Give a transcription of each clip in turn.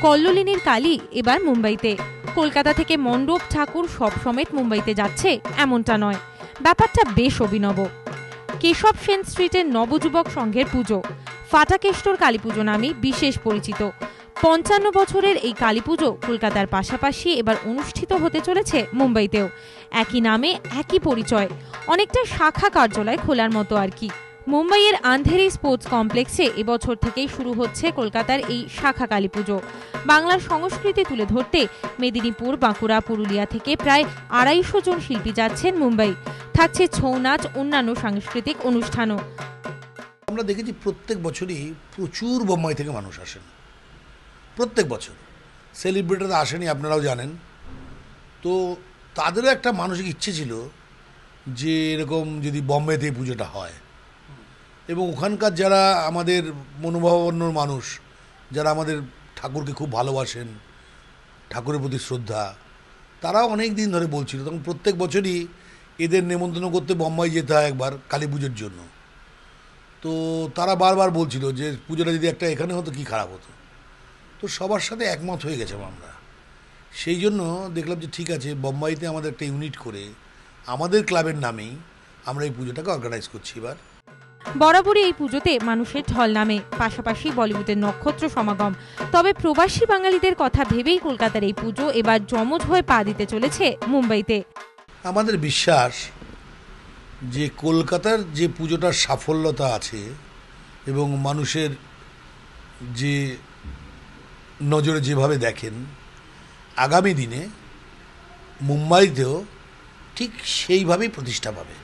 কল্লোলিনীর কালী এবার মুম্বাইতে। কলকাতা থেকে মণ্ডপ ঠাকুর সব সমেত মুম্বাইতে যাচ্ছে এমনটা নয়, ব্যাপারটা বেশ অভিনব। কেশব সেন স্ট্রিটের নবযুবক সংঘের পুজো ফাটাকেষ্টর কালী পুজো নামে বিশেষ পরিচিত। ৫৫ বছরের এই কালী পুজো কলকাতার পাশাপাশি এবার অনুষ্ঠিত হতে চলেছে মুম্বাইতেও। একই নামে একই পরিচয়, অনেকটা শাখা কার্যালয় খোলার মতো আর কি। মুম্বাইয়ের আন্ধেরি স্পোর্টস কমপ্লেক্সে এবছর থেকেই শুরু হচ্ছে কলকাতার এই শাখা কালী পুজো। বাংলার সংস্কৃতি তুলে ধরতে মেদিনীপুর, বাঁকুড়া, পুরুলিয়া থেকে প্রায় ২৫০ জন শিল্পী যাচ্ছেন মুম্বাই। থাকছে ছৌ নাচ, অন্যান্য সাংস্কৃতিক অনুষ্ঠানও। আমরা দেখেছি প্রত্যেক বছরই প্রচুর বোম্বাই থেকে মানুষ আসেন, প্রত্যেক বছর। সেলিব্রিটিরা আসেনি, আপনারাও জানেন। তো তাদেরও একটা মানসিক ইচ্ছে ছিল যে এরকম যদি বম্বেতে পুজোটা হয়, এবং ওখানকার যারা আমাদের মনোভাবাপন্ন মানুষ, যারা আমাদের ঠাকুরকে খুব ভালোবাসেন, ঠাকুরের প্রতি শ্রদ্ধা, তারাও অনেক দিন ধরে বলছিল। তখন প্রত্যেক বছরই এদের নেমন্তন্ন করতে বোম্বাই যেতে হয় একবার কালী পুজোর জন্য। তো তারা বারবার বলছিল যে পুজোটা যদি একটা এখানে হতো কি খারাপ হতো। তো সবার সাথে একমত হয়ে গেছে আমরা। সেই জন্য দেখলাম যে ঠিক আছে, বোম্বাইতে আমাদের একটা ইউনিট করে আমাদের ক্লাবের নামেই আমরা এই পুজোটাকে অর্গানাইজ করছি। এবার বরাবরই এই পুজোতে মানুষের ঢল নামে, পাশাপাশি বলিউডের নক্ষত্র সমাগম। তবে প্রবাসী বাঙালিদের কথা ভেবেই কলকাতার এই পুজো এবার জমজ হয়ে পা দিতে চলেছে মুম্বাইতে। আমাদের বিশ্বাস যে কলকাতার যে পুজোটার সাফল্যতা আছে এবং মানুষের যে নজরে যেভাবে দেখেন, আগামী দিনে মুম্বাইতেও ঠিক সেইভাবেই প্রতিষ্ঠা পাবে।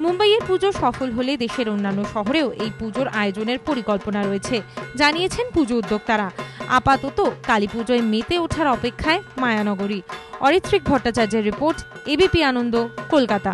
মুম্বাইয়ের পুজো সফল হলে দেশের অন্যান্য শহরেও এই পুজোর আয়োজনের পরিকল্পনা রয়েছে, জানিয়েছেন পুজো উদ্যোক্তারা। আপাতত কালী পুজোয় মেতে ওঠার অপেক্ষায় মায়ানগরী। অরিত্রিক ভট্টাচার্যের রিপোর্ট, এবিপি আনন্দ, কলকাতা।